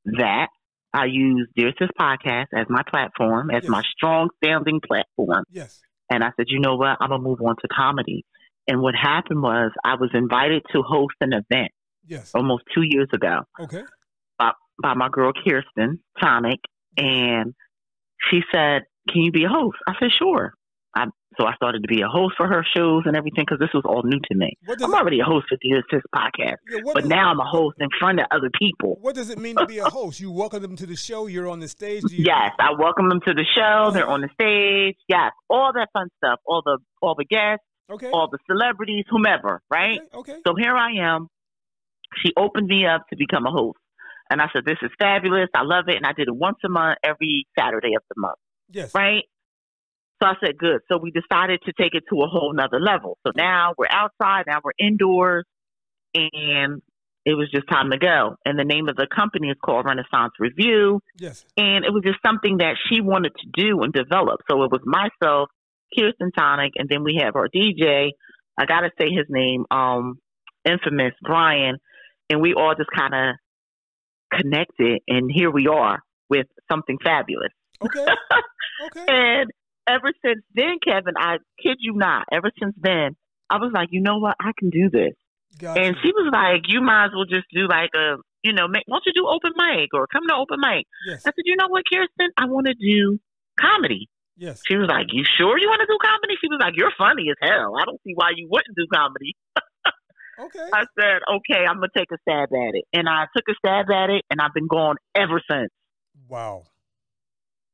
that. I use Dearsis podcast as my platform, as my strong standing platform. Yes. And I said, you know what? I'm going to move on to comedy. And what happened was I was invited to host an event almost 2 years ago. Okay. By my girl, Kirsten Tonic. And she said, can you be a host? I said, sure. So I started to be a host for her shows and everything because this was all new to me. I'm already a host for Dearsis podcast, but now I'm a host in front of other people. What does it mean to be a host? You welcome them to the show. You're on the stage. Yes, I welcome them to the show. They're on the stage. Yes, all that fun stuff. All the guests. Okay. All the celebrities, whomever. Right. Okay. So here I am. She opened me up to become a host, and I said, "This is fabulous. I love it." And I did it once a month, every Saturday of the month. Yes. Right. So I said, good. So we decided to take it to a whole nother level. So now we're outside, now we're indoors, and it was just time to go. And the name of the company is called Renaissance Review. Yes. And it was just something that she wanted to do and develop. So it was myself, Kirsten Tonic, and then we have our DJ. I got to say his name, infamous Brian. And we all just kind of connected, and here we are with something fabulous. Okay. Okay. And ever since then, Kevin, I kid you not, ever since then, I was like, you know what? I can do this. Gotcha. And she was like, you might as well just do like why don't you do open mic or come to open mic? Yes. I said, you know what, Kirsten? I want to do comedy. Yes. She was like, you sure you want to do comedy? She was like, you're funny as hell. I don't see why you wouldn't do comedy. Okay. I said, okay, I'm going to take a stab at it. And I took a stab at it, and I've been going ever since. Wow.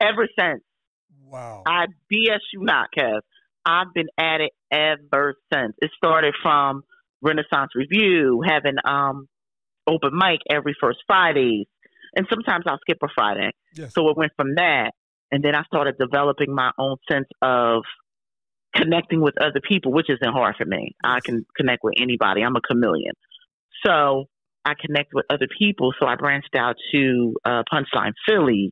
Ever since. Wow. I BS you not, Kev. I've been at it ever since. It started from Renaissance Review, having open mic every first Fridays. And sometimes I'll skip a Friday. Yes. So it went from that. And then I started developing my own sense of connecting with other people, which isn't hard for me. Yes. I can connect with anybody. I'm a chameleon. So I connect with other people. So I branched out to Punchline Philly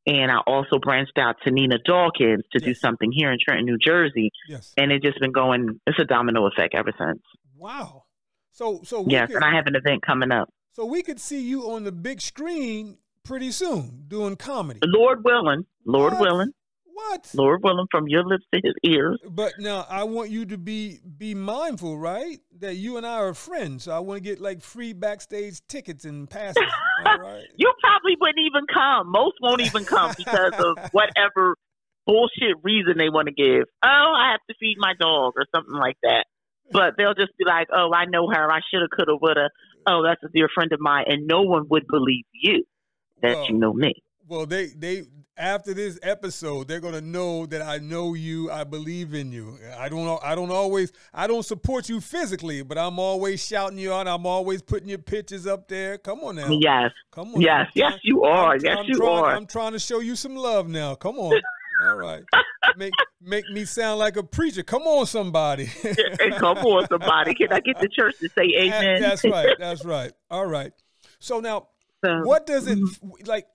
And I also branched out to Nina Dawkins to do something here in Trenton, New Jersey. Yes. And it's just been going, it's a domino effect ever since. Wow. So yes, and I have an event coming up. So we could see you on the big screen pretty soon doing comedy. Lord willing. Lord willing. What? Lord willing, from your lips to his ears. But now I want you to be mindful, right? That you and I are friends. So I want to get like free backstage tickets and passes. All right. You probably wouldn't even come. Most won't even come because of whatever bullshit reason they want to give. Oh, I have to feed my dog or something like that. But they'll just be like, oh, I know her. I shoulda, coulda, woulda. Oh, that's a dear friend of mine. And no one would believe you that you know me. Well, they after this episode, they're gonna know that I know you. I believe in you. I don't support you physically, but I'm always shouting you out. I'm always putting your pictures up there. Come on now. Yes. Come on. Yes. Yes, you are. I'm trying to show you some love now. Come on. All right. Make me sound like a preacher. Come on, somebody. Come on, somebody. Can I get the church to say amen? That's right. That's right. All right. So now, what does it like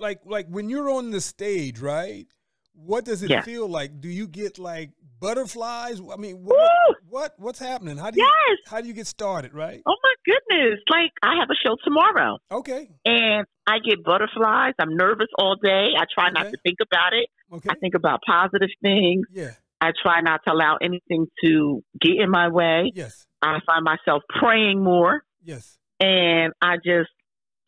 when you're on the stage, right? What does it feel like? Do you get like butterflies? I mean, what's happening? How do you get started, right? Oh my goodness. Like, I have a show tomorrow. Okay. And I get butterflies. I'm nervous all day. I try not to think about it. Okay. I think about positive things. Yeah. I try not to allow anything to get in my way. Yes. I find myself praying more. Yes. And I just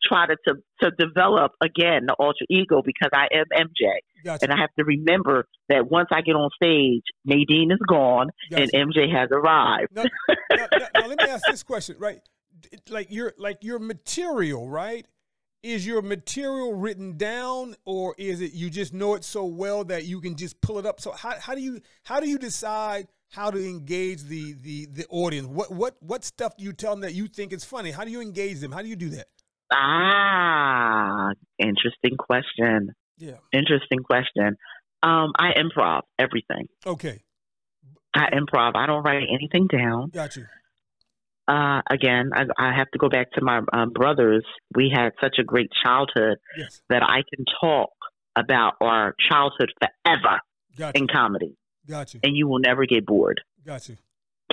try to develop, again, the alter ego, because I am MJ. Gotcha. And I have to remember that once I get on stage, Nadine is gone and MJ has arrived. Now, let me ask this question, right? Like your material, right? Is your material written down, or is it you just know it so well that you can just pull it up? So how do you decide how to engage the audience? What stuff do you tell them that you think is funny? How do you engage them? How do you do that? Interesting question. Yeah. Interesting question. I improv everything. Okay. I improv. I don't write anything down. Got you. Again, I have to go back to my brothers. We had such a great childhood that I can talk about our childhood forever in comedy. Got you. And you will never get bored. Got you.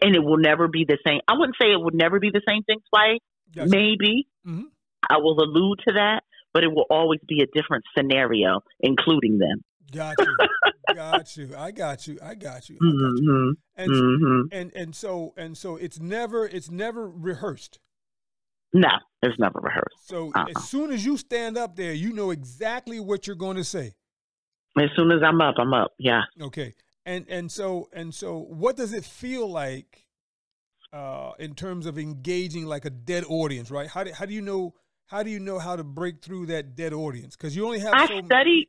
And it will never be the same. I wouldn't say it would never be the same thing twice. Maybe. Mm-hmm. I will allude to that, but it will always be a different scenario, including them. Got you. Got you. I got you. Mm-hmm. And so it's never rehearsed. No, it's never rehearsed. So as soon as you stand up there, you know exactly what you're going to say. As soon as I'm up. Yeah. Okay. And so what does it feel like in terms of engaging like a dead audience, right? How do you know how to break through that dead audience? Because you only have I study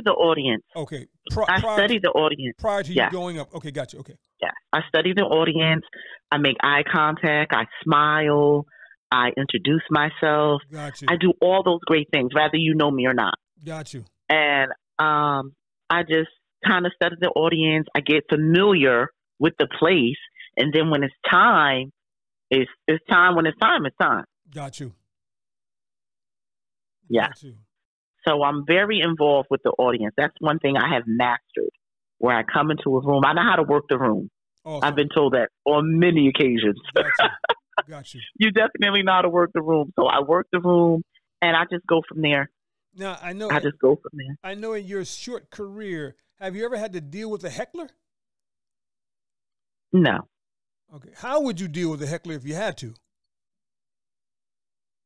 the audience. Okay. I study the audience. Prior to you going up. Okay, got you. Okay. Yeah. I study the audience. I make eye contact. I smile. I introduce myself. Got you. I do all those great things, whether you know me or not. Got you. And I just kind of study the audience. I get familiar with the place. And then when it's time, it's time. When it's time, it's time. Got you. Yeah. Got you. So I'm very involved with the audience. That's one thing I have mastered. Where I come into a room, I know how to work the room. Awesome. I've been told that on many occasions. Got you. You definitely know how to work the room. So I work the room, and I just go from there. Now I just go from there. I know in your short career, have you ever had to deal with a heckler? No. Okay. How would you deal with a heckler if you had to?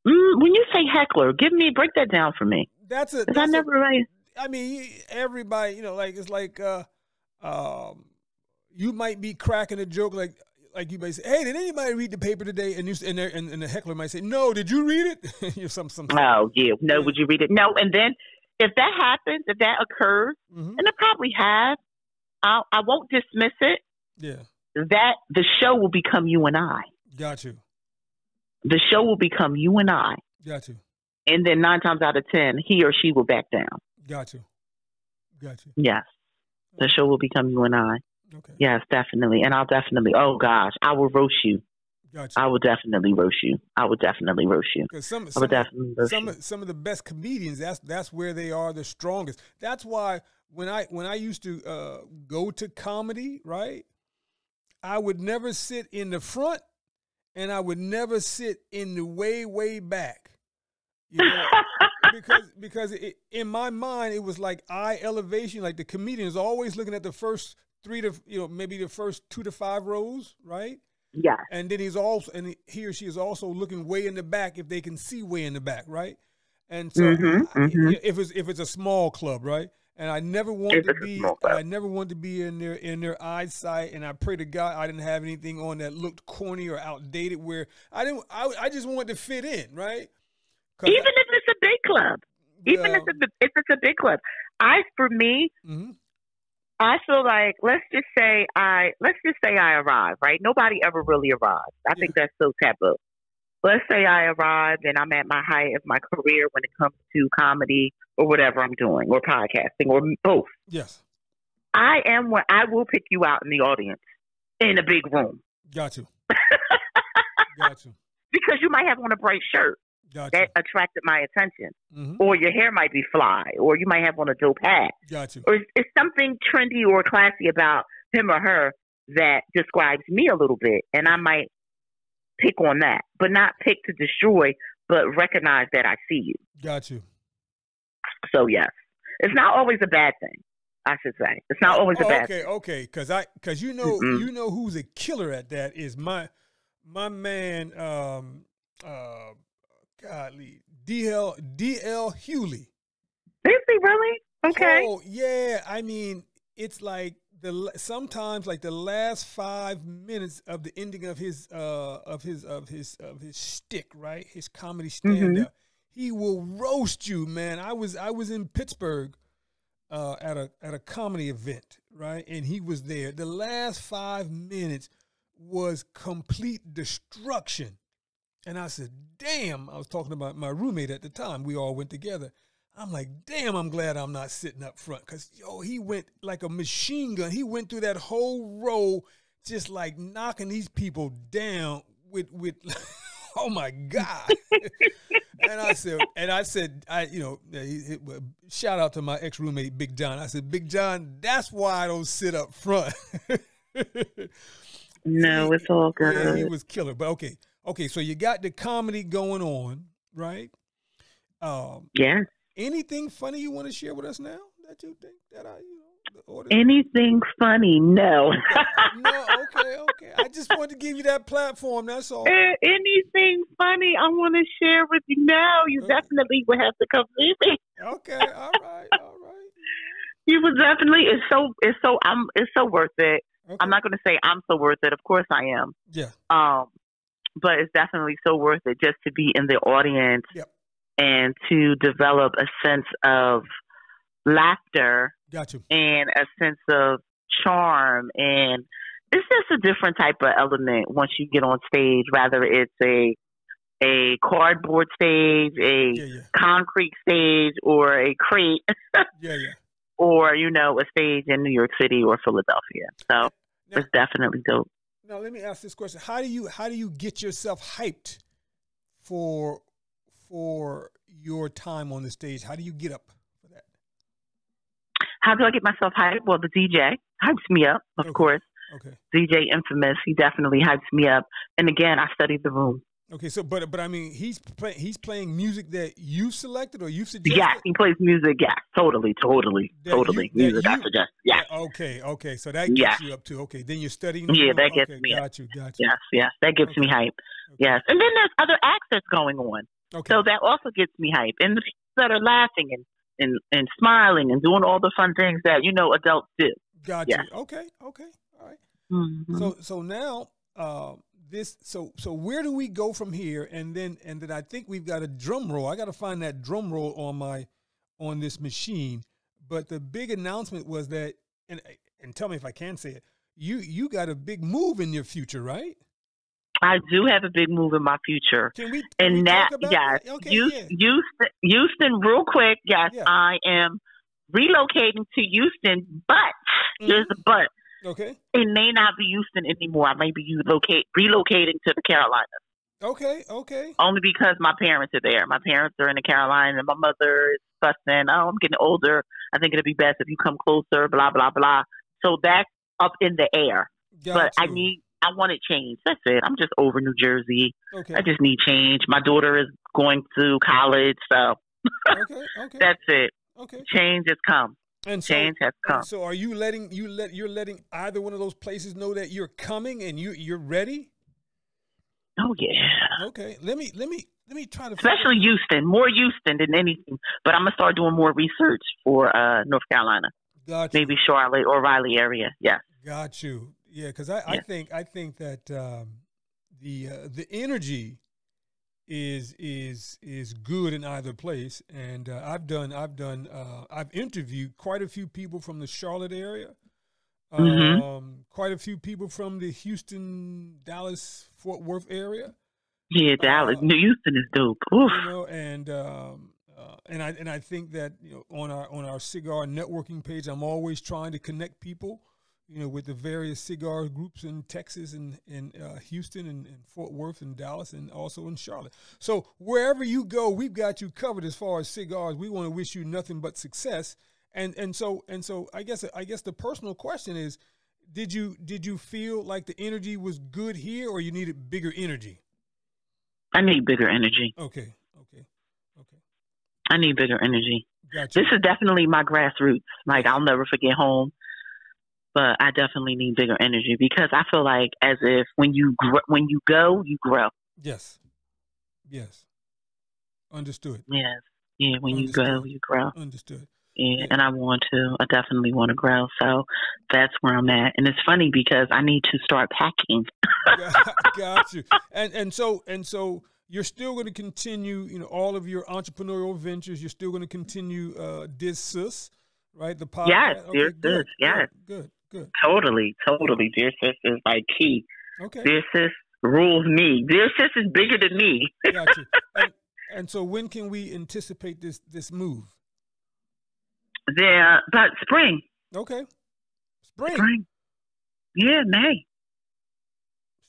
When you say heckler, break that down for me. I mean, everybody, like it's like you might be cracking a joke, like you might say, "Hey, did anybody read the paper today?" And the heckler might say, "No, did you read it?" Something. Oh yeah, no, would you read it? No, and then if that happens, if that occurs, and it probably has, I won't dismiss it. Yeah. That the show will become you and I. Got you. The show will become you and I. Got you. And then 9 times out of 10, he or she will back down. Got you. Yes. The show will become you and I. Okay. Yes, definitely. And I'll definitely, oh gosh, I will roast you. Gotcha. I would definitely roast you. I would definitely roast you. Because I would definitely roast you. some of the best comedians, that's where they are the strongest. That's why when I used to go to comedy, right, I would never sit in the front, and I would never sit in the way back. You know, because in my mind it was like eye elevation. Like the comedian is always looking at the first 3 to maybe the first 2 to 5 rows, right? Yeah. And then he or she is also looking way in the back if they can see way in the back, right? And so if it's a small club, right? And I never wanted to be in their eyesight, and I pray to God I didn't have anything on that looked corny or outdated where I just wanted to fit in, right? Even if it's a big club. Even if it's a big club. For me, I feel like let's just say I arrive, right? Nobody ever really arrives. I think that's so taboo. Let's say I arrived and I'm at my height of my career when it comes to comedy or whatever I'm doing, or podcasting, or both. Yes. I will pick you out in the audience in a big room. Got you. Because you might have on a bright shirt. That attracted my attention. Or your hair might be fly, or you might have on a dope hat. Or it's something trendy or classy about him or her that describes me a little bit, and I might pick on that, but not pick to destroy, but recognize that I see you. Got you. So yes, it's not always a bad thing. I should say it's not always a bad thing. Okay, because you know who's a killer at that is my man. Godly, D.L. Hewley. Is he really? Okay. Oh yeah, I mean it's like sometimes like the last 5 minutes of the ending of his shtick, right? His comedy stand up. He will roast you, man. I was in Pittsburgh at a comedy event, right? And he was there. The last 5 minutes was complete destruction. And I said, damn, I was talking about my roommate at the time. We all went together. I'm like, damn, I'm glad I'm not sitting up front. Because, he went like a machine gun. He went through that whole row just like knocking these people down with oh, my God. and I said, shout out to my ex-roommate, Big John. I said, Big John, that's why I don't sit up front. No, it's all good. Yeah, he was killer. But okay, so you got the comedy going on, right? Yeah. Anything funny you want to share with us now that you think that Anything funny? No. No, okay. I just wanted to give you that platform, that's all. Anything funny I want to share with you now, you definitely would have to come see me. Okay, all right. You would definitely, it's so worth it. Okay. I'm not going to say I'm so worth it. Of course I am. Yeah. But it's definitely so worth it just to be in the audience. Yep. And to develop a sense of laughter. Got you. And a sense of charm. And it's just a different type of element once you get on stage, rather it's a cardboard stage, a concrete stage, or a crate. Or, a stage in New York City or Philadelphia. So it's definitely dope. Now let me ask this question. How do you get yourself hyped for your time on the stage? How do you get up for that? How do I get myself hyped? Well, the DJ hypes me up, of course. Okay. DJ Infamous, he definitely hypes me up. And again, I studied the room. Okay, so but I mean, he's playing music that you selected or you suggested? Yes, he plays music. Yes, totally. Music I suggest. Yes. Okay. So that gets you up to. Okay, then you're studying. Yeah, that gets me. Got you. Yes, that gets me hype. Okay. Yes, and then there's other acts that's going on. Okay. So that also gets me hype, and the people that are laughing and smiling and doing all the fun things that adults do. Got you. Okay. All right. Mm-hmm. So now. So where do we go from here? And then I think we've got a drum roll. I got to find that drum roll on this machine. But the big announcement was that, and tell me if I can say it, you got a big move in your future, right? I do have a big move in my future. Can we talk about that? Okay, Houston, real quick. Yes, yeah. I am relocating to Houston, but there's a but. Okay. It may not be Houston anymore. I may be relocating to the Carolinas. Okay. Okay. Only because my parents are there. My parents are in the Carolinas, and my mother is fussing. Oh, I'm getting older. I think it'd be best if you come closer. Blah blah blah. So that's up in the air. Got But you. I want it changed. That's it. I'm just over New Jersey. Okay. I just need change. My daughter is going to college, so Okay. Okay. that's it. Okay. Change has come. And so, Change has come. and so are you you're letting either one of those places know that you're coming and you're ready? Oh yeah. Okay. Let me try to Especially Houston, more Houston than anything. But I'm gonna start doing more research for North Carolina, Got you. maybe Charlotte or Raleigh area. Yeah. Got you. Yeah, because I think that the energy is good in either place, and I've interviewed quite a few people from the Charlotte area, quite a few people from the Houston, Dallas, Fort Worth area. Yeah, Dallas, New Houston is dope. Oof. You know, and I think that, you know, on our cigar networking page, I'm always trying to connect people, you know, with the various cigar groups in Texas and Houston and Fort Worth and Dallas and also in Charlotte. So wherever you go, we've got you covered as far as cigars. We want to wish you nothing but success. And so I guess the personal question is, did you feel like the energy was good here, or you needed bigger energy? I need bigger energy. Okay. I need bigger energy. Gotcha. This is definitely my grassroots. Like, I'll never forget home, but I definitely need bigger energy, because I feel like as if when you go, you grow. Yes. Understood. Yes. Yeah. When Understood. you go, you grow. Understood. Yeah. And I definitely want to grow. So that's where I'm at. And it's funny because I need to start packing. Got you. And so you're still going to continue, you know, all of your entrepreneurial ventures. You're still going to continue Dearsis, right? The podcast. Yes, Okay, Dearsis. Yes. Good. Totally. Dearsis is like key. Okay. Dearsis rules me. Dearsis is bigger than me. Got you. And so when can we anticipate this move? There, but spring. Okay. Spring. Yeah, May.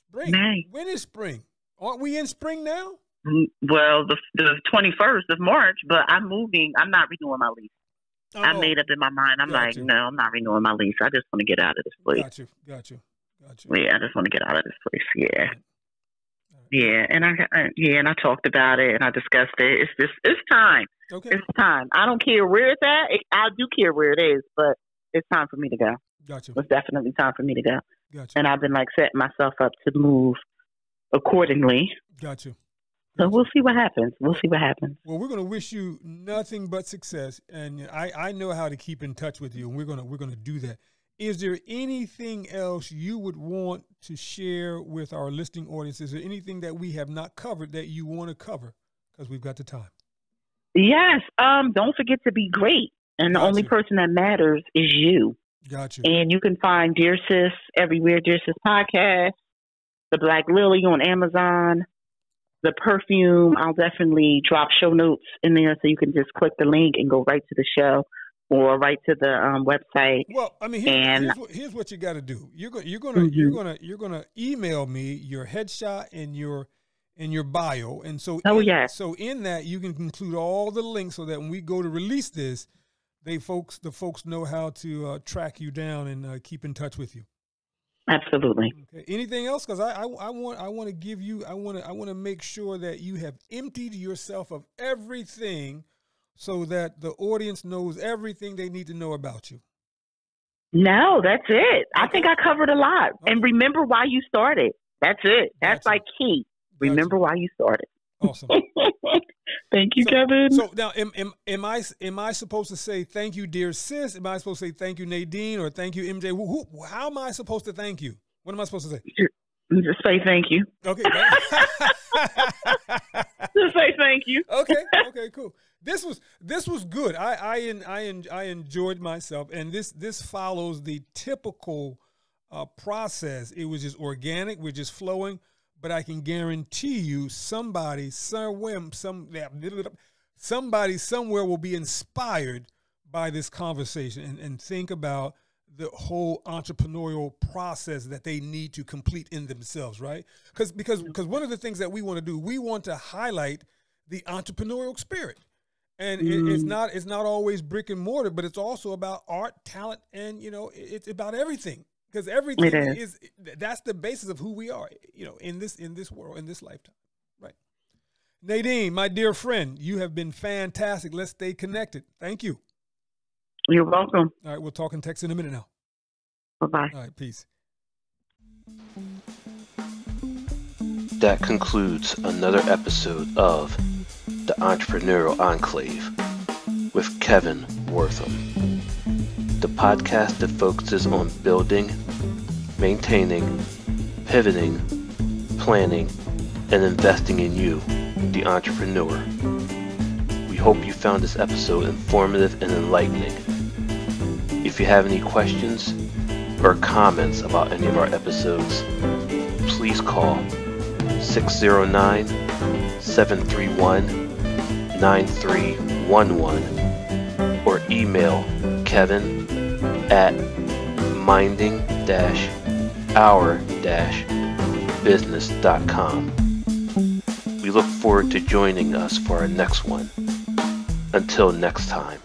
Spring. May. When is spring? Aren't we in spring now? Well, the 21st of March, but I'm moving. I'm not renewing my lease. Oh, I made up in my mind. I'm like, no, I'm not renewing my lease. I just want to get out of this place. Got you. Yeah, I just want to get out of this place. Yeah. Right. Yeah, and I talked about it and I discussed it. It's time. Okay. It's time. I don't care where it's at. I do care where it is, but it's time for me to go. Got you. It's definitely time for me to go. Got you. And I've been like setting myself up to move accordingly. Got you. So we'll see what happens. Well, we're going to wish you nothing but success, and I know how to keep in touch with you, and we're going to do that. Is there anything else you would want to share with our listening audience? Is there anything that we have not covered that you want to cover? Because we've got the time. Yes. Don't forget to be great, and the only person that matters is you. Got you. And you can find Dearsis everywhere. Dearsis podcast, the Black Lily on Amazon. The perfume, I'll definitely drop show notes in there so you can just click the link and go right to the show or right to the website. Well, I mean, here's what you got to do. You're gonna email me your headshot and your bio, and so so in that you can include all the links so that when we go to release this, the folks know how to track you down and keep in touch with you. Absolutely. Okay. Anything else? Because I want to give you. I want to make sure that you have emptied yourself of everything, so that the audience knows everything they need to know about you. No, that's it. I think I covered a lot. Okay. And remember why you started. That's it. That's like key. Remember why you started. Awesome. Thank you, Kevin. So now, am I supposed to say thank you, dear sis? Am I supposed to say thank you, Nadine, or thank you, MJ? How am I supposed to thank you? What am I supposed to say? Just say thank you. Okay. Just say thank you. Okay. Cool. This was good. I enjoyed myself, and this follows the typical process. It was just organic. We're just flowing. But I can guarantee you somebody somewhere will be inspired by this conversation and think about the whole entrepreneurial process that they need to complete in themselves, right? Because one of the things that we want to do, we want to highlight the entrepreneurial spirit. And it's not always brick and mortar, but it's also about art, talent, and it's about everything. Because everything that's the basis of who we are, in this world, in this lifetime. Right. Nadine, my dear friend, you have been fantastic. Let's stay connected. Thank you. You're welcome. All right, we'll talk and text in a minute now. Bye-bye. All right, peace. That concludes another episode of The Entrepreneurial Enclave with Kevin Wortham, the podcast that focuses on building, maintaining, pivoting, planning, and investing in you, the entrepreneur. We hope you found this episode informative and enlightening. If you have any questions or comments about any of our episodes, please call 609-731-9311 or email kevin@minding-our-business.com. We look forward to joining us for our next one. Until next time.